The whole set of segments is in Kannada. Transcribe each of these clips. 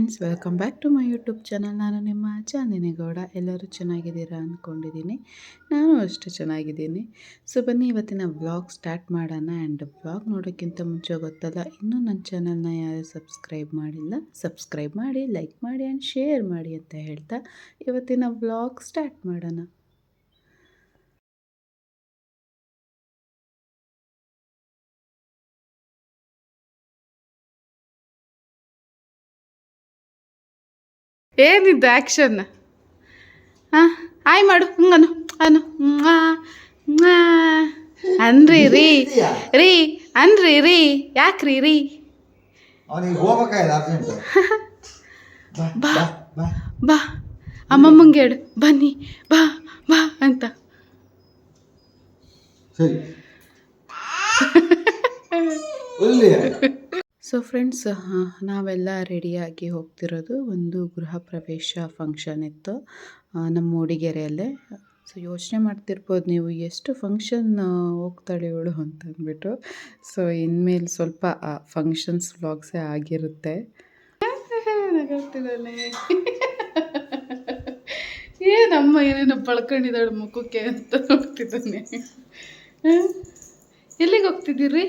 Friends, welcome back to my YouTube channel. ನಾನು ನಿಮ್ಮ ಚಾಂದಿನಿ ಗೌಡ. ಎಲ್ಲರೂ ಚೆನ್ನಾಗಿದ್ದೀರಾ ಅಂದ್ಕೊಂಡಿದ್ದೀನಿ. ನಾನು ಅಷ್ಟು ಚೆನ್ನಾಗಿದ್ದೀನಿ. ಸೊ ಬನ್ನಿ ಇವತ್ತಿನ ವ್ಲಾಗ್ ಸ್ಟಾರ್ಟ್ ಮಾಡೋಣ. ಆ್ಯಂಡ್ ವ್ಲಾಗ್ ನೋಡೋಕ್ಕಿಂತ ಮುಂಚೆ ಗೊತ್ತಲ್ಲ, ಇನ್ನೂ ನನ್ನ ಚಾನಲ್ನ ಯಾರು ಸಬ್ಸ್ಕ್ರೈಬ್ ಮಾಡಿಲ್ಲ, ಸಬ್ಸ್ಕ್ರೈಬ್ ಮಾಡಿ, ಲೈಕ್ ಮಾಡಿ ಆ್ಯಂಡ್ ಶೇರ್ ಮಾಡಿ ಅಂತ ಹೇಳ್ತಾ ಇವತ್ತಿನ ವ್ಲಾಗ್ ಸ್ಟಾರ್ಟ್ ಮಾಡೋಣ. ಏನಿದ್ದು ಆ್ಯಕ್ಷನ್? ಹಾಂ, ಆಯ್ ಮಾಡು, ಹಂಗನು ಅನು ಅನ್ರಿ ರೀ ರೀ ಅನ್ರಿ ರೀ, ಯಾಕ್ರಿ ರೀ? ಬಾ ಬಾ ಅಮ್ಮಮ್ಮಂಗೆ ಹೇಳು, ಬನ್ನಿ ಬಾ ಬಾ ಅಂತ. ಸೊ ಫ್ರೆಂಡ್ಸ್, ನಾವೆಲ್ಲ ರೆಡಿಯಾಗಿ ಹೋಗ್ತಿರೋದು ಒಂದು ಗೃಹ ಪ್ರವೇಶ ಫಂಕ್ಷನ್ ಇತ್ತು ನಮ್ಮ ಮೂಡಿಗೆರೆಯಲ್ಲೇ. ಸೊ ಯೋಚನೆ ಮಾಡ್ತಿರ್ಬೋದು ನೀವು, ಎಷ್ಟು ಫಂಕ್ಷನ್ ಹೋಗ್ತಾಳೆ ಇವಳು ಅಂತ ಅಂದ್ಬಿಟ್ಟು. ಸೊ ಇನ್ಮೇಲೆ ಸ್ವಲ್ಪ ಫಂಕ್ಷನ್ಸ್ ವ್ಲಾಗ್ಸೇ ಆಗಿರುತ್ತೆ. ನಗಾಡ್ತಿದ್ದಾನೆ. ಏನಮ್ಮ ಏನೇನೋ ಬಳ್ಕೊಂಡಿದ್ದಾಳೆ ಮುಖಕ್ಕೆ ಅಂತ ಹೋಗ್ತಿದ್ದಾನೆ. ಎಲ್ಲಿಗೆ ಹೋಗ್ತಿದ್ದೀರಿ?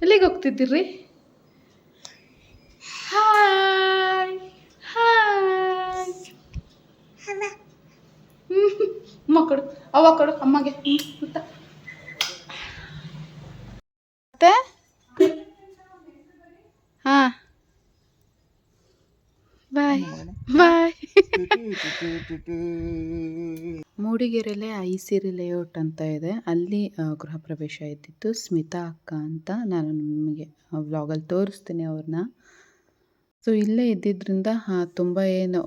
ಎಲ್ಲಿಗೆ ಹೋಗ್ತಿದ್ದೀರಿ? Hi hi. ಅಮ್ಮ ಕೊಡು, ಅವ್ವ ಕೊಡು ಅಮ್ಮಗೆ. ಮತ್ತೆ ಹಾಂ, ಬಾಯ್ ಬಾಯ್. ಮೂಡಿಗೆರೆಯಲ್ಲೇ ಐಸಿರಿ ಲೇಔಟ್ ಅಂತ ಇದೆ, ಅಲ್ಲಿ ಗೃಹ ಪ್ರವೇಶ ಇದ್ದಿತ್ತು. ಸ್ಮಿತಾ ಅಕ್ಕ ಅಂತ, ನಾನು ನಿಮಗೆ ವ್ಲಾಗಲ್ಲಿ ತೋರಿಸ್ತೀನಿ ಅವ್ರನ್ನ. ಸೊ ಇಲ್ಲೇ ಇದ್ದಿದ್ದರಿಂದ ತುಂಬ ಏನು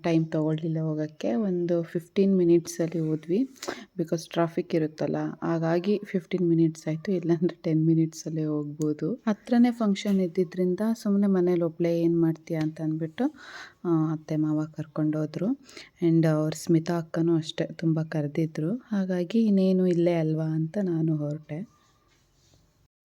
ಟೈಮ್ ತೊಗೊಳ್ಲಿಲ್ಲ ಹೋಗೋಕ್ಕೆ. ಒಂದು 15 ಮಿನಿಟ್ಸಲ್ಲಿ ಹೋದ್ವಿ, ಬಿಕಾಸ್ ಟ್ರಾಫಿಕ್ ಇರುತ್ತಲ್ಲ, ಹಾಗಾಗಿ 15 ಮಿನಿಟ್ಸ್ ಆಯಿತು. ಇಲ್ಲಾಂದರೆ 10 ಮಿನಿಟ್ಸಲ್ಲೇ ಹೋಗ್ಬೋದು. ಹತ್ರನೇ ಫಂಕ್ಷನ್ ಇದ್ದಿದ್ದರಿಂದ ಸುಮ್ಮನೆ ಮನೇಲಿ ಒಬ್ಬಳೇ ಏನು ಮಾಡ್ತೀಯಾ ಅಂತ ಅಂದ್ಬಿಟ್ಟು ಅತ್ತೆ ಮಾವ ಕರ್ಕೊಂಡೋದ್ರು. ಆ್ಯಂಡ್ ಅವ್ರು ಸ್ಮಿತಾ ಅಕ್ಕನೂ ಅಷ್ಟೇ ತುಂಬ ಕರೆದಿದ್ರು, ಹಾಗಾಗಿ ಇನ್ನೇನು ಇಲ್ಲೇ ಅಲ್ವಾ ಅಂತ ನಾನು ಹೊರಟೆ.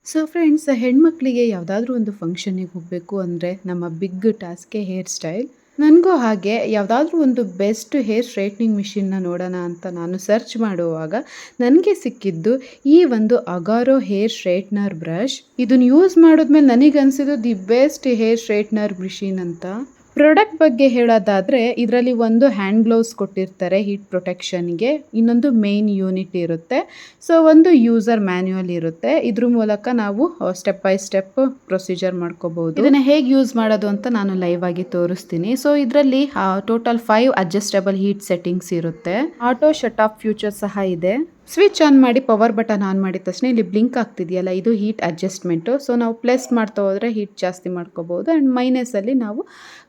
ಸೊ ಫ್ರೆಂಡ್ಸ್, ಹೆಣ್ಮಕ್ಳಿಗೆ ಯಾವುದಾದ್ರೂ ಒಂದು ಫಂಕ್ಷನಿಗೆ ಹೋಗಬೇಕು ಅಂದರೆ ನಮ್ಮ ಬಿಗ್ ಟಾಸ್ಕೆ ಹೇರ್ ಸ್ಟೈಲ್. ನನಗೂ ಹಾಗೆ ಯಾವುದಾದ್ರೂ ಒಂದು ಬೆಸ್ಟ್ ಹೇರ್ ಸ್ಟ್ರೈಟ್ನಿಂಗ್ ಮಿಷಿನ್ನ ನೋಡೋಣ ಅಂತ ನಾನು ಸರ್ಚ್ ಮಾಡುವಾಗ ನನಗೆ ಸಿಕ್ಕಿದ್ದು ಈ ಒಂದು ಅಗಾರೋ ಹೇರ್ ಸ್ಟ್ರೈಟ್ನರ್ ಬ್ರಷ್. ಇದನ್ನು ಯೂಸ್ ಮಾಡಿದ್ಮೇಲೆ ನನಗೆ ಅನಿಸಿದ್ದು the best hair straightener machine ಅಂತ. ಪ್ರಾಡಕ್ಟ್ ಬಗ್ಗೆ ಹೇಳೋದಾದರೆ, ಇದರಲ್ಲಿ ಒಂದು ಹ್ಯಾಂಡ್ ಗ್ಲೌಸ್ ಕೊಟ್ಟಿರ್ತಾರೆ ಹೀಟ್ ಪ್ರೊಟೆಕ್ಷನ್ಗೆ, ಇನ್ನೊಂದು ಮೇನ್ ಯೂನಿಟ್ ಇರುತ್ತೆ. ಸೊ ಒಂದು ಯೂಸರ್ ಮ್ಯಾನ್ಯುವಲ್ ಇರುತ್ತೆ, ಇದ್ರ ಮೂಲಕ ನಾವು ಸ್ಟೆಪ್ ಬೈ ಸ್ಟೆಪ್ ಪ್ರೊಸೀಜರ್ ಮಾಡ್ಕೋಬಹುದು. ಇದನ್ನು ಹೇಗೆ ಯೂಸ್ ಮಾಡೋದು ಅಂತ ನಾನು ಲೈವ್ ಆಗಿ ತೋರಿಸ್ತೀನಿ. ಸೊ ಇದರಲ್ಲಿ ಟೋಟಲ್ 5 ಅಡ್ಜಸ್ಟಬಲ್ ಹೀಟ್ ಸೆಟ್ಟಿಂಗ್ಸ್ ಇರುತ್ತೆ. ಆಟೋ ಶಟ್ ಆಫ್ ಫ್ಯೂಚರ್ ಸಹ ಇದೆ. ಸ್ವಿಚ್ ಆನ್ ಮಾಡಿ ಪವರ್ ಬಟನ್ ಆನ್ ಮಾಡಿದ ತಕ್ಷಣ ಇಲ್ಲಿ ಬ್ಲಿಂಕ್ ಆಗ್ತಿದೆಯಲ್ಲ, ಇದು ಹೀಟ್ ಅಡ್ಜಸ್ಟ್ಮೆಂಟು. ಸೊ ನಾವು ಪ್ಲಸ್ ಮಾಡ್ತಾ ಹೋದರೆ ಹೀಟ್ ಜಾಸ್ತಿ ಮಾಡ್ಕೋಬೋದು, ಆ್ಯಂಡ್ ಮೈನಸಲ್ಲಿ ನಾವು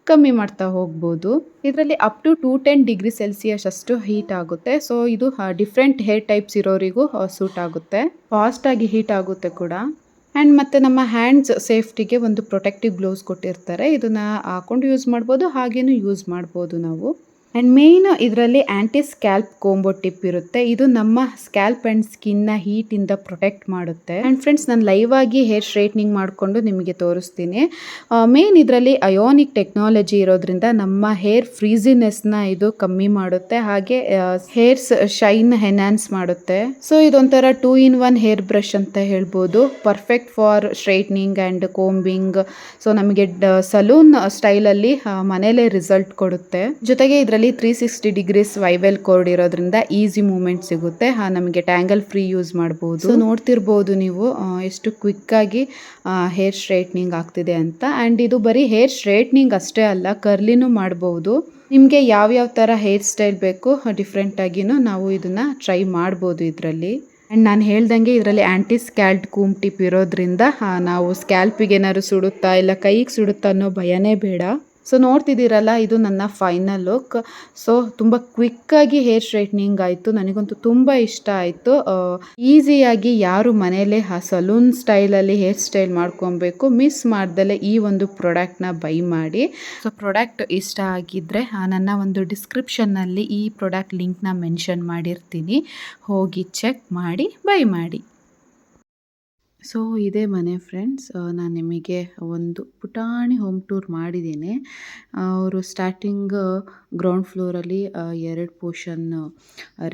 ಕಮ್ಮಿ ಮಾಡ್ತಾ ಹೋಗ್ಬೋದು. ಇದರಲ್ಲಿ ಅಪ್ ಟು 210 ಡಿಗ್ರಿ ಸೆಲ್ಸಿಯಸ್ ಅಷ್ಟು ಹೀಟ್ ಆಗುತ್ತೆ. ಸೊ ಇದು ಡಿಫ್ರೆಂಟ್ ಹೇರ್ ಟೈಪ್ಸ್ ಇರೋರಿಗೂ ಸೂಟ್ ಆಗುತ್ತೆ, ಫಾಸ್ಟಾಗಿ ಹೀಟ್ ಆಗುತ್ತೆ ಕೂಡ. ಆ್ಯಂಡ್ ಮತ್ತು ನಮ್ಮ ಹ್ಯಾಂಡ್ಸ್ ಸೇಫ್ಟಿಗೆ ಒಂದು ಪ್ರೊಟೆಕ್ಟಿವ್ ಗ್ಲೌಸ್ ಕೊಟ್ಟಿರ್ತಾರೆ, ಇದನ್ನು ಹಾಕೊಂಡು ಯೂಸ್ ಮಾಡ್ಬೋದು, ಹಾಗೇನೂ ಯೂಸ್ ಮಾಡ್ಬೋದು ನಾವು. ಆ್ಯಂಡ್ ಮೇಯ್ನು ಇದರಲ್ಲಿ ಆ್ಯಂಟಿ ಸ್ಕ್ಯಾಲ್ಪ್ ಕೋಂಬೋ ಟಿಪ್ ಇರುತ್ತೆ, ಇದು ನಮ್ಮ ಸ್ಕ್ಯಾಲ್ಪ್ ಆ್ಯಂಡ್ ಸ್ಕಿನ್ನ ಹೀಟಿಂದ ಪ್ರೊಟೆಕ್ಟ್ ಮಾಡುತ್ತೆ. ಆ್ಯಂಡ್ ಫ್ರೆಂಡ್ಸ್, ನಾನು ಲೈವ್ ಆಗಿ ಹೇರ್ ಸ್ಟ್ರೈಟ್ನಿಂಗ್ ಮಾಡಿಕೊಂಡು ನಿಮಗೆ ತೋರಿಸ್ತೀನಿ. ಮೇನ್ ಇದರಲ್ಲಿ ಅಯೋನಿಕ್ ಟೆಕ್ನಾಲಜಿ ಇರೋದ್ರಿಂದ ನಮ್ಮ ಹೇರ್ ಫ್ರೀಸಿನೆಸ್ನ ಇದು ಕಮ್ಮಿ ಮಾಡುತ್ತೆ, ಹಾಗೆ ಹೇರ್ಸ್ ಶೈನ್ ಎನ್ಹಾನ್ಸ್ ಮಾಡುತ್ತೆ. ಸೊ ಇದೊಂಥರ 2-in-1 ಹೇರ್ ಬ್ರಷ್ ಅಂತ ಹೇಳ್ಬೋದು, perfect for straightening and combing. So ನಮಗೆ ಸಲೂನ್ ಸ್ಟೈಲಲ್ಲಿ ಮನೇಲೇ ರಿಸಲ್ಟ್ ಕೊಡುತ್ತೆ. ಜೊತೆಗೆ ಇದರಲ್ಲಿ 360 ಡಿಗ್ರೀಸ್ ವೈವೆಲ್ ಕೋರ್ಡ್ ಇರೋದ್ರಿಂದ ಈಸಿ ಮೂವ್ಮೆಂಟ್ ಸಿಗುತ್ತೆ, ನಮಗೆ ಟ್ಯಾಂಗಲ್ ಫ್ರೀ ಯೂಸ್ ಮಾಡ್ಬೋದು. ಸೊ ನೋಡ್ತಿರ್ಬೋದು ನೀವು ಎಷ್ಟು ಕ್ವಿಕ್ಕಾಗಿ ಹೇರ್ ಸ್ಟ್ರೈಟ್ನಿಂಗ್ ಆಗ್ತಿದೆ ಅಂತ. ಆ್ಯಂಡ್ ಇದು ಬರೀ ಹೇರ್ ಸ್ಟ್ರೈಟ್ನಿಂಗ್ ಅಷ್ಟೇ ಅಲ್ಲ, ಕರ್ಲಿನೂ ಮಾಡ್ಬೋದು. ನಿಮಗೆ ಯಾವ್ಯಾವ ಥರ ಹೇರ್ ಸ್ಟೈಲ್ ಬೇಕು ಡಿಫ್ರೆಂಟಾಗಿನೂ ನಾವು ಇದನ್ನು ಟ್ರೈ ಮಾಡ್ಬೋದು ಇದರಲ್ಲಿ. ಆ್ಯಂಡ್ ನಾನು ಹೇಳ್ದಂಗೆ ಇದರಲ್ಲಿ ಆ್ಯಂಟಿ ಸ್ಕ್ಯಾಲ್ಪ್ ಕೂಮ್ ಟಿಪ್ ಇರೋದ್ರಿಂದ ನಾವು ಸ್ಕ್ಯಾಲ್ಪಿಗೆ ಏನಾದ್ರು ಸುಡುತ್ತಾ ಇಲ್ಲ ಕೈಗೆ ಸುಡುತ್ತಾ ಅನ್ನೋ ಭಯನೇ ಬೇಡ. ಸೊ ನೋಡ್ತಿದ್ದೀರಲ್ಲ, ಇದು ನನ್ನ ಫೈನಲ್ ಲುಕ್. ಸೊ ತುಂಬ ಕ್ವಿಕ್ಕಾಗಿ ಹೇರ್ ಸ್ಟ್ರೈಟ್ನಿಂಗ್ ಆಯಿತು, ನನಗಂತೂ ತುಂಬ ಇಷ್ಟ ಆಯಿತು. ಈಸಿಯಾಗಿ ಯಾರು ಮನೇಲೆ ಸಲೂನ್ ಸ್ಟೈಲಲ್ಲಿ ಹೇರ್ ಸ್ಟೈಲ್ ಮಾಡ್ಕೊಬೇಕು ಮಿಸ್ ಮಾಡ್ದಲೇ ಈ ಒಂದು ಪ್ರಾಡಕ್ಟ್ನ ಬೈ ಮಾಡಿ. ಸೊ ಪ್ರಾಡಕ್ಟ್ ಇಷ್ಟ ಆಗಿದ್ದರೆ ನನ್ನ ಒಂದು ಡಿಸ್ಕ್ರಿಪ್ಷನ್ನಲ್ಲಿ ಈ ಪ್ರಾಡಕ್ಟ್ ಲಿಂಕ್ನ ಮೆನ್ಷನ್ ಮಾಡಿರ್ತೀನಿ, ಹೋಗಿ ಚೆಕ್ ಮಾಡಿ ಬೈ ಮಾಡಿ. ಸೊ ಇದೇ ಮನೆ ಫ್ರೆಂಡ್ಸ್. ನಾನು ನಿಮಗೆ ಒಂದು ಪುಟಾಣಿ ಹೋಮ್ ಟೂರ್ ಮಾಡಿದ್ದೀನಿ. ಅವರು ಸ್ಟಾರ್ಟಿಂಗ್ ಗ್ರೌಂಡ್ ಫ್ಲೋರಲ್ಲಿ 2 ಪೋರ್ಷನ್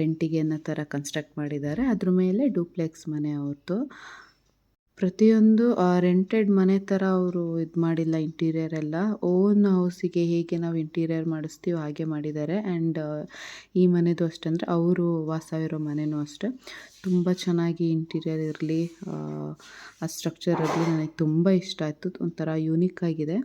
ರೆಂಟಿಗೆ ಅನ್ನೋ ಥರ ಕನ್ಸ್ಟ್ರಕ್ಟ್ ಮಾಡಿದ್ದಾರೆ. ಅದ್ರ ಮೇಲೆ ಡೂಪ್ಲೆಕ್ಸ್ ಮನೆ ಅವ್ರದ್ದು. ಪ್ರತಿಯೊಂದು ರೆಂಟೆಡ್ ಮನೆ ಥರ ಅವರು ಇದು ಮಾಡಿಲ್ಲ ಇಂಟೀರಿಯರ್ ಎಲ್ಲ. ಓನ್ ಹೌಸಿಗೆ ಹೇಗೆ ನಾವು ಇಂಟೀರಿಯರ್ ಮಾಡಿಸ್ತೀವೋ ಹಾಗೆ ಮಾಡಿದ್ದಾರೆ. ಆ್ಯಂಡ್ ಈ ಮನೆದು ಅಷ್ಟೇ, ಅಂದರೆ ಅವರು ವಾಸವಿರೋ ಮನೆಯೂ ಅಷ್ಟೇ ತುಂಬ ಚೆನ್ನಾಗಿ ಇಂಟೀರಿಯರ್ ಇರಲಿ, ಆ ಸ್ಟ್ರಕ್ಚರ್ ಇರಲಿ, ನನಗೆ ತುಂಬ ಇಷ್ಟ ಆಯಿತು. ಒಂಥರ ಯೂನಿಕ್ ಆಗಿದೆ.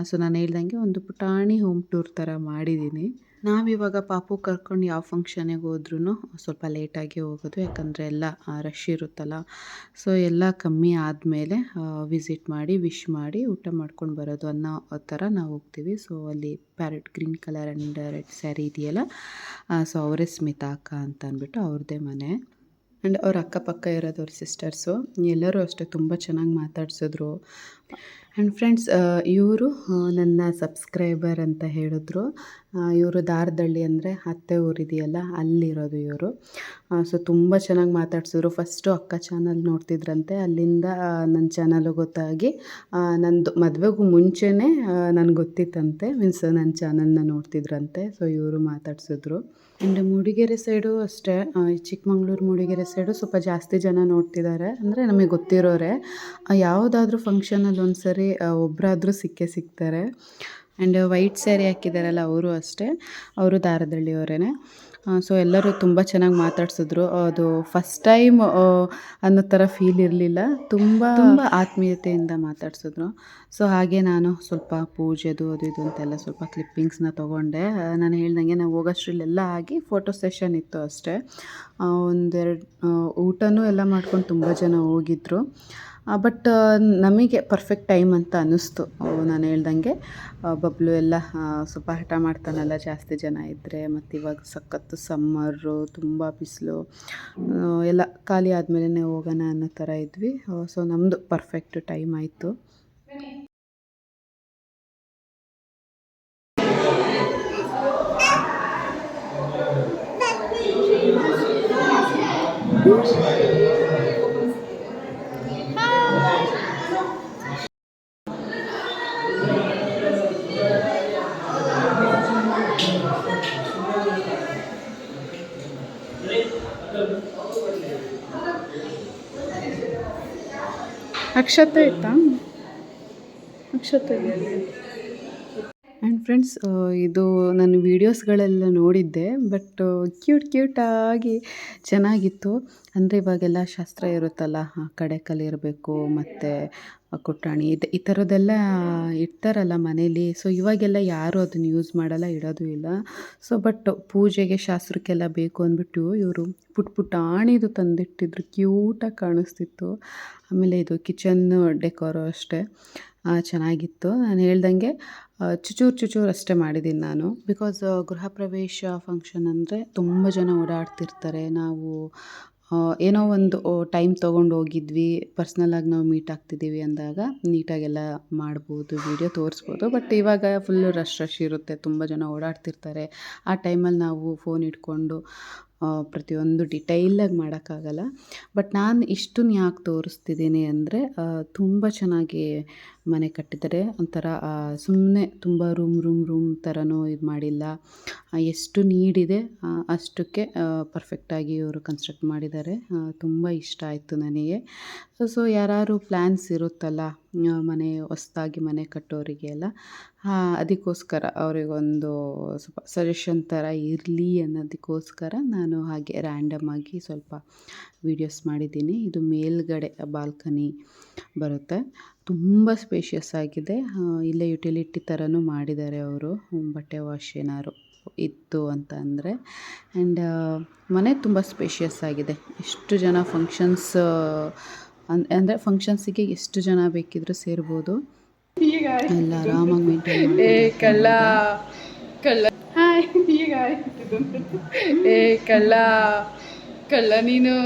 ಸೊ ನಾನು ಹೇಳ್ದಂಗೆ ಒಂದು ಪುಟಾಣಿ ಹೋಮ್ ಟೂರ್ ಥರ ಮಾಡಿದ್ದೀನಿ. ನಾವಿವಾಗ ಪಾಪು ಕರ್ಕೊಂಡು ಯಾವ ಫಂಕ್ಷನಿಗೆ ಹೋದ್ರೂ ಸ್ವಲ್ಪ ಲೇಟಾಗಿ ಹೋಗೋದು, ಯಾಕಂದರೆ ಎಲ್ಲ ರಶ್ ಇರುತ್ತಲ್ಲ. ಸೊ ಎಲ್ಲ ಕಮ್ಮಿ ಆದಮೇಲೆ ವಿಸಿಟ್ ಮಾಡಿ ವಿಶ್ ಮಾಡಿ ಊಟ ಮಾಡ್ಕೊಂಡು ಬರೋದು ಅನ್ನೋ ಥರ ನಾವು ಹೋಗ್ತೀವಿ. ಸೊ ಅಲ್ಲಿ parrot green colour and red sari ಇದೆಯಲ್ಲ, ಸೊ ಅವರೇ ಸ್ಮಿತಾ ಅಕ್ಕ ಅಂತ ಅಂದ್ಬಿಟ್ಟು ಅವ್ರದ್ದೇ ಮನೆ. ಆ್ಯಂಡ್ ಅವ್ರ ಅಕ್ಕಪಕ್ಕ ಇರೋದು ಅವ್ರ ಸಿಸ್ಟರ್ಸು ಎಲ್ಲರೂ ಅಷ್ಟೇ ತುಂಬ ಚೆನ್ನಾಗಿ ಮಾತಾಡ್ಸಿದ್ರು. ಆ್ಯಂಡ್ ಫ್ರೆಂಡ್ಸ್, ಇವರು ನನ್ನ ಸಬ್ಸ್ಕ್ರೈಬರ್ ಅಂತ ಹೇಳಿದ್ರು. ಇವರು ದಾರದಳ್ಳಿ ಅಂದರೆ ಅತ್ತೆ ಊರಿದೆಯಲ್ಲ ಅಲ್ಲಿರೋದು ಇವರು. ಸೊ ತುಂಬ ಚೆನ್ನಾಗಿ ಮಾತಾಡ್ಸಿದ್ರು. ಫಸ್ಟು ಅಕ್ಕ ಚಾನಲ್ ನೋಡ್ತಿದ್ರಂತೆ, ಅಲ್ಲಿಂದ ನನ್ನ ಚಾನಲು ಗೊತ್ತಾಗಿ ನಂದು ಮದುವೆಗೂ ಮುಂಚೆನೇ ನನಗೆ ಗೊತ್ತಿತ್ತಂತೆ, ಮೀನ್ಸ್ ನನ್ನ ಚಾನಲ್ನ ನೋಡ್ತಿದ್ರಂತೆ. ಸೊ ಇವರು ಮಾತಾಡ್ಸಿದ್ರು. ಆ್ಯಂಡ್ ಮೂಡಿಗೆರೆ ಸೈಡು ಅಷ್ಟೇ, ಚಿಕ್ಕಮಂಗ್ಳೂರು ಮೂಡಿಗೆರೆ ಸೈಡು ಸ್ವಲ್ಪ ಜಾಸ್ತಿ ಜನ ನೋಡ್ತಿದ್ದಾರೆ, ಅಂದರೆ ನಮಗೆ ಗೊತ್ತಿರೋರೆ. ಯಾವುದಾದ್ರೂ ಫಂಕ್ಷನಲ್ಲಿ ಒಂದು ಸರಿ ಒಬ್ಬರಾದ್ರೂ ಸಿಗ್ತಾರೆ. ಆ್ಯಂಡ್ ವೈಟ್ ಸ್ಯಾರಿ ಹಾಕಿದ್ದಾರಲ್ಲ ಅವರು ಅಷ್ಟೇ, ಅವರು ದಾರದಳ್ಳಿಯವರೇ. ಸೊ ಎಲ್ಲರೂ ತುಂಬ ಚೆನ್ನಾಗಿ ಮಾತಾಡ್ಸಿದ್ರು. ಅದು ಫಸ್ಟ್ ಟೈಮ್ ಅನ್ನೋ ಥರ ಫೀಲ್ ಇರಲಿಲ್ಲ, ತುಂಬ ಆತ್ಮೀಯತೆಯಿಂದ ಮಾತಾಡ್ಸಿದ್ರು. ಸೊ ಹಾಗೆ ನಾನು ಸ್ವಲ್ಪ ಪೂಜೆದು ಅದು ಇದು ಅಂತೆಲ್ಲ ಸ್ವಲ್ಪ ಕ್ಲಿಪ್ಪಿಂಗ್ಸ್ನ ತೊಗೊಂಡೆ. ನಾನು ಹೇಳ್ದಂಗೆ ನಾವು ಹೋಗೋಷ್ಟ್ರಲ್ಲೆಲ್ಲ ಆಗಿ ಫೋಟೋ ಸೆಷನ್ ಇತ್ತು ಅಷ್ಟೇ. ಒಂದೆರಡು ಊಟನೂ ಎಲ್ಲ ಮಾಡ್ಕೊಂಡು ತುಂಬ ಜನ ಹೋಗಿದ್ರು. ಬಟ್ ನಮಗೆ ಪರ್ಫೆಕ್ಟ್ ಟೈಮ್ ಅಂತ ಅನ್ನಿಸ್ತು. ನಾನು ಹೇಳ್ದಂಗೆ ಬಬ್ಲು ಎಲ್ಲ ಸ್ವಲ್ಪ ಹಠ ಮಾಡ್ತಾನಲ್ಲ ಜಾಸ್ತಿ ಜನ ಇದ್ದರೆ, ಮತ್ತು ಇವಾಗ ಸಖತ್ತು ಸಮ್ಮರು, ತುಂಬ ಬಿಸಿಲು, ಎಲ್ಲ ಖಾಲಿ ಆದಮೇಲೆ ಹೋಗೋಣ ಅನ್ನೋ ಥರ ಇದ್ವಿ. ಸೊ ನಮ್ಮದು ಪರ್ಫೆಕ್ಟ್ ಟೈಮ್ ಆಯಿತು. ಅಕ್ಷತೆ ಇತ್ತಾ? ಅಕ್ಷತೆ. ಆ್ಯಂಡ್ ಫ್ರೆಂಡ್ಸ್, ಇದು ನಾನು ವೀಡಿಯೋಸ್ಗಳೆಲ್ಲ ನೋಡಿದ್ದೆ, ಬಟ್ ಕ್ಯೂಟಾಗಿ ಚೆನ್ನಾಗಿತ್ತು. ಅಂದರೆ ಇವಾಗೆಲ್ಲ ಶಾಸ್ತ್ರ ಇರುತ್ತಲ್ಲ, ಕಡೆ ಇರಬೇಕು ಮತ್ತು ಕುಟ್ಟಾಣಿ ಈ ಥರದ್ದೆಲ್ಲ ಇಡ್ತಾರಲ್ಲ ಮನೇಲಿ. ಸೊ ಇವಾಗೆಲ್ಲ ಯಾರೂ ಅದನ್ನು ಯೂಸ್ ಮಾಡಲ್ಲ, ಇಡೋದು ಇಲ್ಲ. ಸೊ ಬಟ್ ಪೂಜೆಗೆ ಶಾಸ್ತ್ರಕ್ಕೆಲ್ಲ ಬೇಕು ಅಂದ್ಬಿಟ್ಟು ಇವರು ಪುಟಾಣಿದು ತಂದಿಟ್ಟಿದ್ರು, ಕ್ಯೂಟಾಗಿ ಕಾಣಿಸ್ತಿತ್ತು. ಆಮೇಲೆ ಇದು ಕಿಚನ್ ಡೆಕೋರು ಅಷ್ಟೇ ಚೆನ್ನಾಗಿತ್ತು. ನಾನು ಹೇಳ್ದಂಗೆ ಚೂಚೂರು ಅಷ್ಟೇ ಮಾಡಿದ್ದೀನಿ ನಾನು, ಬಿಕಾಸ್ ಗೃಹ ಪ್ರವೇಶ ಫಂಕ್ಷನ್ ಅಂದರೆ ತುಂಬ ಜನ ಓಡಾಡ್ತಿರ್ತಾರೆ. ನಾವು ಏನೋ ಒಂದು ಟೈಮ್ ತೊಗೊಂಡು ಹೋಗಿದ್ವಿ, ಪರ್ಸ್ನಲಾಗಿ ನಾವು ಮೀಟ್ ಆಗ್ತಿದ್ದೀವಿ ಅಂದಾಗ ನೀಟಾಗೆಲ್ಲ ಮಾಡ್ಬೋದು, ವೀಡಿಯೋ ತೋರಿಸ್ಬೋದು. ಬಟ್ ಇವಾಗ ಫುಲ್ಲು ರಶ್ ಇರುತ್ತೆ, ತುಂಬ ಜನ ಓಡಾಡ್ತಿರ್ತಾರೆ. ಆ ಟೈಮಲ್ಲಿ ನಾವು ಫೋನ್ ಇಟ್ಕೊಂಡು ಪ್ರತಿಯೊಂದು ಡಿಟೈಲಾಗಿ ಮಾಡೋಕ್ಕಾಗಲ್ಲ. ಬಟ್ ನಾನು ಇಷ್ಟನ್ನು ಯಾಕೆ ತೋರಿಸ್ತಿದ್ದೀನಿ ಅಂದರೆ, ತುಂಬ ಚೆನ್ನಾಗಿ ಮನೆ ಕಟ್ಟಿದ್ದಾರೆ. ಒಂಥರ ಸುಮ್ಮನೆ ತುಂಬ ರೂಮ್ ಥರನೂ ಇದು ಮಾಡಿಲ್ಲ. ಎಷ್ಟು ನೀಡಿದೆ ಅಷ್ಟಕ್ಕೆ ಪರ್ಫೆಕ್ಟಾಗಿ ಇವರು ಕನ್ಸ್ಟ್ರಕ್ಟ್ ಮಾಡಿದ್ದಾರೆ. ತುಂಬ ಇಷ್ಟ ಆಯಿತು ನನಗೆ. ಸೊ ಯಾರಾದ್ರು ಪ್ಲ್ಯಾನ್ಸ್ ಇರುತ್ತಲ್ಲ, ಮನೆ ಹೊಸ್ದಾಗಿ ಮನೆ ಕಟ್ಟೋರಿಗೆ ಎಲ್ಲ, ಅದಕ್ಕೋಸ್ಕರ ಅವರಿಗೊಂದು ಸ್ವಲ್ಪ ಸಜೆಷನ್ ಥರ ಇರಲಿ ಅನ್ನೋದಕ್ಕೋಸ್ಕರ ನಾನು ಹಾಗೆ ರ್ಯಾಂಡಮಾಗಿ ಸ್ವಲ್ಪ ವೀಡಿಯೋಸ್ ಮಾಡಿದ್ದೀನಿ. ಇದು ಮೇಲ್ಗಡೆ ಬಾಲ್ಕನಿ ಬರುತ್ತೆ, ತುಂಬ ಸ್ಪೇಷಿಯಸ್ ಆಗಿದೆ. ಇಲ್ಲೇ ಯುಟಿಲಿಟಿ ಥರನೂ ಮಾಡಿದ್ದಾರೆ ಅವರು, ಬಟ್ಟೆ ವಾಶ್ ಏನಾದ್ರು ಇತ್ತು ಅಂತ ಅಂದರೆ. ಆ್ಯಂಡ್ ಮನೆ ತುಂಬ ಸ್ಪೇಷಿಯಸ್ ಆಗಿದೆ. ಎಷ್ಟು ಜನ ಫಂಕ್ಷನ್ಸ್ ಅಂದರೆ ಫಂಕ್ಷನ್ಸಿಗೆ ಎಷ್ಟು ಜನ ಬೇಕಿದ್ರೂ ಸೇರ್ಬೋದು. ಎಲ್ಲ ಆರಾಮಾಗಿ ಮೇಂಟೈನ್ ಮಾಡಿ. ಹಾಯ್, ಈಗ ಕಳ್ಳ ನೀನು.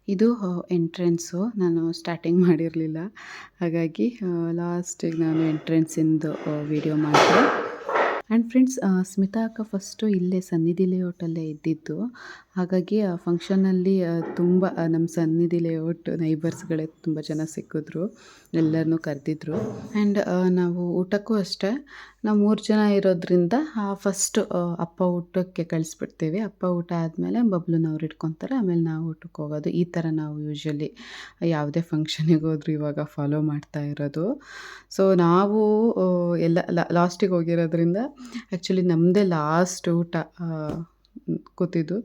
ಇದು ಎಂಟ್ರೆನ್ಸು. ನಾನು ಸ್ಟಾರ್ಟಿಂಗ್ ಮಾಡಿರಲಿಲ್ಲ, ಹಾಗಾಗಿ ಲಾಸ್ಟಿಗೆ ನಾನು ಎಂಟ್ರೆನ್ಸಿಂದು ವಿಡಿಯೋ ಮಾಡಿದೆ. ಆ್ಯಂಡ್ ಫ್ರೆಂಡ್ಸ್, ಸ್ಮಿತಾ ಅಕ್ಕ ಫಸ್ಟು ಇಲ್ಲೇ ಸನ್ನಿಧಿ ಲೇಔಟಲ್ಲೇ ಇದ್ದಿದ್ದು. ಹಾಗಾಗಿ ಆ ಫಂಕ್ಷನಲ್ಲಿ ತುಂಬ ನಮ್ಮ ಸನ್ನಿಧಿ ಲೇಔಟ್ ನೈಬರ್ಸ್ಗಳೇ ತುಂಬ ಜನ ಸಿಕ್ಕಿದ್ರು, ಎಲ್ಲರನ್ನೂ ಕರೆದಿದ್ರು. ಆ್ಯಂಡ್ ನಾವು ಊಟಕ್ಕೂ ಅಷ್ಟೇ, ನಾವು 3 ಜನ ಇರೋದ್ರಿಂದ ಫಸ್ಟು ಅಪ್ಪ ಊಟಕ್ಕೆ ಕಳಿಸ್ಬಿಡ್ತೀವಿ. ಅಪ್ಪ ಊಟ ಆದಮೇಲೆ ಬಬ್ಲುನವ್ರು ಇಟ್ಕೊತಾರೆ, ಆಮೇಲೆ ನಾವು ಊಟಕ್ಕೆ ಹೋಗೋದು. ಈ ಥರ ನಾವು ಯೂಶ್ವಲಿ ಯಾವುದೇ ಫಂಕ್ಷನಿಗೆ ಹೋದ್ರು ಇವಾಗ ಫಾಲೋ ಮಾಡ್ತಾ ಇರೋದು. ಸೊ ನಾವು ಎಲ್ಲ ಲಾಸ್ಟಿಗೆ ಹೋಗಿರೋದ್ರಿಂದ ಆ್ಯಕ್ಚುಲಿ ನಮ್ಮದೇ ಲಾಸ್ಟ್ ಊಟ ಕೂತಿದ್ದು.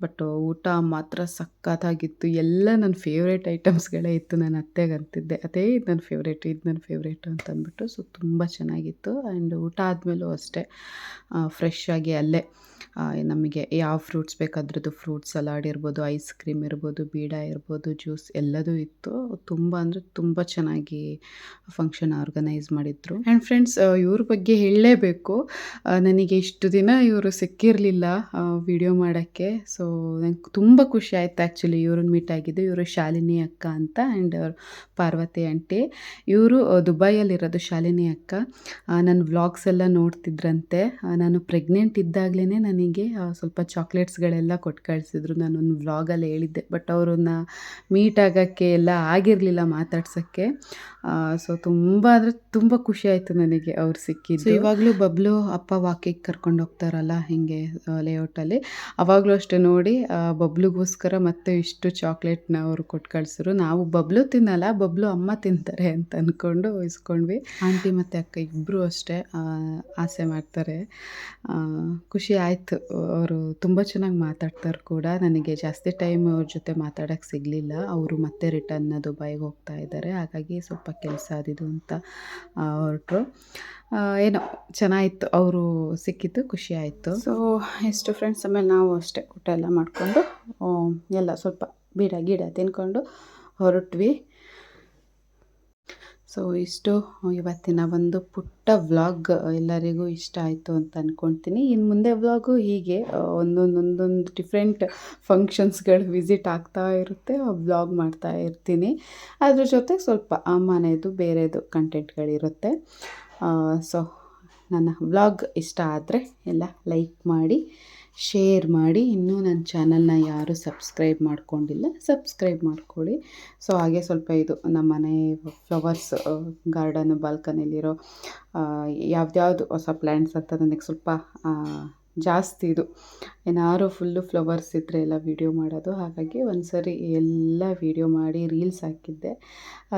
ಬಟ್ ಊಟ ಮಾತ್ರ ಸಖತ್ತಾಗಿತ್ತು. ಎಲ್ಲ ನನ್ನ ಫೇವ್ರೇಟ್ ಐಟಮ್ಸ್ಗಳೇ ಇತ್ತು. ನಾನು ಅತ್ತೆಗಂತಿದ್ದೆ, ಅದೇ ಇದು ನನ್ನ ಫೇವ್ರೇಟು, ಇದು ನನ್ನ ಫೇವ್ರೇಟು ಅಂತ ಅಂದ್ಬಿಟ್ಟು. ಸೊ ತುಂಬ ಚೆನ್ನಾಗಿತ್ತು. ಆ್ಯಂಡ್ ಊಟ ಆದಮೇಲೂ ಅಷ್ಟೇ ಫ್ರೆಶ್ ಆಗಿ ಅಲ್ಲೇ ನಮಗೆ ಯಾವ ಫ್ರೂಟ್ಸ್ ಬೇಕು ಅದ್ರದ್ದು ಫ್ರೂಟ್ ಸಲಾಡ್ ಇರ್ಬೋದು, ಐಸ್ ಕ್ರೀಮ್ ಇರ್ಬೋದು, ಬೀಡ ಇರ್ಬೋದು, ಜ್ಯೂಸ್ ಎಲ್ಲದೂ ಇತ್ತು. ತುಂಬ ಅಂದರೆ ತುಂಬ ಚೆನ್ನಾಗಿ ಫಂಕ್ಷನ್ ಆರ್ಗನೈಸ್ ಮಾಡಿದ್ರು. ಆ್ಯಂಡ್ ಫ್ರೆಂಡ್ಸ್, ಇವ್ರ ಬಗ್ಗೆ ಹೇಳಲೇಬೇಕು. ನನಗೆ ಇಷ್ಟು ದಿನ ಇವರು ಸಿಕ್ಕಿರಲಿಲ್ಲ ವಿಡಿಯೋ ಮಾಡೋಕ್ಕೆ. ಸೊ ನಂಗೆ ತುಂಬ ಖುಷಿ ಆಯಿತು ಆ್ಯಕ್ಚುಲಿ ಇವ್ರನ್ನ ಮೀಟ್ ಆಗಿದ್ದು. ಇವರು ಶಾಲಿನಿ ಅಕ್ಕ ಅಂತ, ಆ್ಯಂಡ್ ಪಾರ್ವತಿ ಆಂಟಿ. ಇವರು ದುಬೈಯಲ್ಲಿರೋದು, ಶಾಲಿನಿ ಅಕ್ಕ. ನನ್ನ ವ್ಲಾಗ್ಸ್ ಎಲ್ಲ ನೋಡ್ತಿದ್ರಂತೆ. ನಾನು ಪ್ರೆಗ್ನೆಂಟ್ ಇದ್ದಾಗಲೇ ನನಗೆ ಸ್ವಲ್ಪ ಚಾಕ್ಲೇಟ್ಸ್ಗಳೆಲ್ಲ ಕೊಟ್ಟು ಕಳಿಸಿದ್ರು. ನಾನೊಂದು ವ್ಲಾಗಲ್ಲಿ ಹೇಳಿದ್ದೆ, ಬಟ್ ಅವ್ರನ್ನ ಮೀಟ್ ಆಗೋಕ್ಕೆ ಎಲ್ಲ ಆಗಿರಲಿಲ್ಲ, ಮಾತಾಡ್ಸೋಕ್ಕೆ. ಸೊ ತುಂಬ ಅಂದರೆ ತುಂಬ ಖುಷಿ ಆಯಿತು ನನಗೆ ಅವ್ರು ಸಿಕ್ಕಿದ್ದು. ಸೊ ಇವಾಗಲೂ ಬಬ್ಲು ಅಪ್ಪ ವಾಕಿಗೆ ಕರ್ಕೊಂಡು ಹೋಗ್ತಾರಲ್ಲ ಹೀಗೆ ಲೇಔಟಲ್ಲಿ, ಅವಾಗಲೂ ಅಷ್ಟೇ ನೋಡಿ ಬಬ್ಲುಗೋಸ್ಕರ ಮತ್ತೆ ಇಷ್ಟು ಚಾಕ್ಲೇಟ್ನ ಅವರು ಕೊಟ್ಟು ಕಳಿಸಿದ್ರು. ನಾವು ಬಬ್ಲು ತಿನ್ನಲ್ಲ, ಬಬ್ಲು ಅಮ್ಮ ತಿಂತಾರೆ ಅಂತ ಅಂದ್ಕೊಂಡು ಇಸ್ಕೊಂಡ್ವಿ. ಆಂಟಿ ಮತ್ತು ಅಕ್ಕ ಇಬ್ಬರು ಅಷ್ಟೇ ಆಸೆ ಮಾಡ್ತಾರೆ. ಖುಷಿ ಆಯಿತು. ಅವರು ತುಂಬ ಚೆನ್ನಾಗಿ ಮಾತಾಡ್ತಾರೆ ಕೂಡ. ನನಗೆ ಜಾಸ್ತಿ ಟೈಮ್ ಅವ್ರ ಜೊತೆ ಮಾತಾಡೋಕ್ಕೆ ಸಿಗಲಿಲ್ಲ. ಅವರು ಮತ್ತೆ ರಿಟರ್ನ್ ದುಬೈಗೆ ಹೋಗ್ತಾ ಇದ್ದಾರೆ, ಹಾಗಾಗಿ ಸ್ವಲ್ಪ ಕೆಲಸ ಅದಿದು ಅಂತ ಹೊರಟರು. ಏನೋ ಚೆನ್ನಾಗಿತ್ತು, ಅವರು ಸಿಕ್ಕಿದ್ದು ಖುಷಿ ಆಯಿತು. ಸೊ ಎಷ್ಟು ಫ್ರೆಂಡ್ಸ್, ಆಮೇಲೆ ನಾವು ಅಷ್ಟೇ ಊಟ ಎಲ್ಲ ಮಾಡಿಕೊಂಡು ಎಲ್ಲ ಸ್ವಲ್ಪ ಬೀಡ ಗೀಡ ತಿನ್ಕೊಂಡು ಹೊರಟ್ವಿ. ಸೊ ಇಷ್ಟು ಇವತ್ತಿನ ಒಂದು ಪುಟ್ಟ ವ್ಲಾಗ್ ಎಲ್ಲರಿಗೂ ಇಷ್ಟ ಆಯಿತು ಅಂತ ಅಂದ್ಕೊಳ್ತೀನಿ. ಇನ್ನು ಮುಂದೆ ವ್ಲಾಗು ಹೀಗೆ ಒಂದೊಂದು ಡಿಫ್ರೆಂಟ್ ಫಂಕ್ಷನ್ಸ್ಗಳು ವಿಸಿಟ್ ಆಗ್ತಾ ಇರುತ್ತೆ, ವ್ಲಾಗ್ ಮಾಡ್ತಾ ಇರ್ತೀನಿ. ಅದ್ರ ಜೊತೆಗೆ ಸ್ವಲ್ಪ ಮನೆಯದು ಬೇರೆದು ಕಂಟೆಂಟ್ಗಳಿರುತ್ತೆ. ಸೊ ನನ್ನ ವ್ಲಾಗ್ ಇಷ್ಟ ಆದರೆ ಎಲ್ಲ ಲೈಕ್ ಮಾಡಿ, ಶೇರ್ ಮಾಡಿ. ಇನ್ನೂ ನನ್ನ ಚಾನಲ್ನ ಯಾರೂ ಸಬ್ಸ್ಕ್ರೈಬ್ ಮಾಡ್ಕೊಂಡಿಲ್ಲ, ಸಬ್ಸ್ಕ್ರೈಬ್ ಮಾಡ್ಕೊಳ್ಳಿ. ಸೊ ಹಾಗೆ ಸ್ವಲ್ಪ ಇದು ನಮ್ಮ ಮನೆ ಫ್ಲವರ್ಸ್ ಗಾರ್ಡನ್ ಬಾಲ್ಕನಿಲಿರೋ ಯಾವ್ದ್ಯಾವುದು ಹೊಸ ಪ್ಲ್ಯಾಂಟ್ಸ್ ಅಂತ ನನಗೆ ಸ್ವಲ್ಪ ಜಾಸ್ತಿ ಇದು ಏನಾದ್ರು ಫುಲ್ಲು ಫ್ಲವರ್ಸ್ ಇದ್ದರೆ ಎಲ್ಲ ವೀಡಿಯೋ ಮಾಡೋದು. ಹಾಗಾಗಿ ಒಂದು ಸರಿ ಎಲ್ಲ ವೀಡಿಯೋ ಮಾಡಿ ರೀಲ್ಸ್ ಹಾಕಿದ್ದೆ,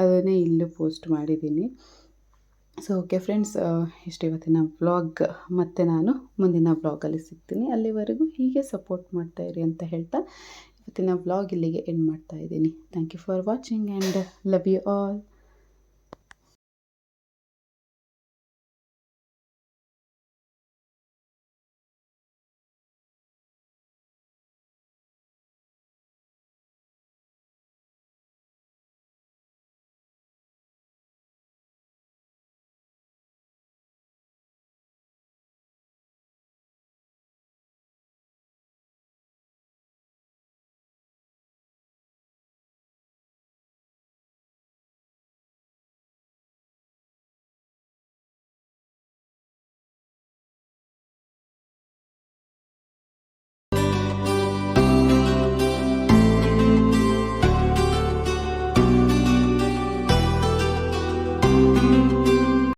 ಅದನ್ನೇ ಇಲ್ಲೂ ಪೋಸ್ಟ್ ಮಾಡಿದ್ದೀನಿ. ಸೊ ಓಕೆ ಫ್ರೆಂಡ್ಸ್, ಇಷ್ಟು ಇವತ್ತಿನ ವ್ಲಾಗ್. ಮತ್ತು ನಾನು ಮುಂದಿನ ವ್ಲಾಗಲ್ಲಿ ಸಿಗ್ತೀನಿ. ಅಲ್ಲಿವರೆಗೂ ಹೀಗೆ ಸಪೋರ್ಟ್ ಮಾಡ್ತಾಯಿರಿ ಅಂತ ಹೇಳ್ತಾ ಇವತ್ತಿನ ವ್ಲಾಗ್ ಇಲ್ಲಿಗೆ ಎಂಡ್ ಮಾಡ್ತಾಯಿದ್ದೀನಿ. Thank you for watching and love you all.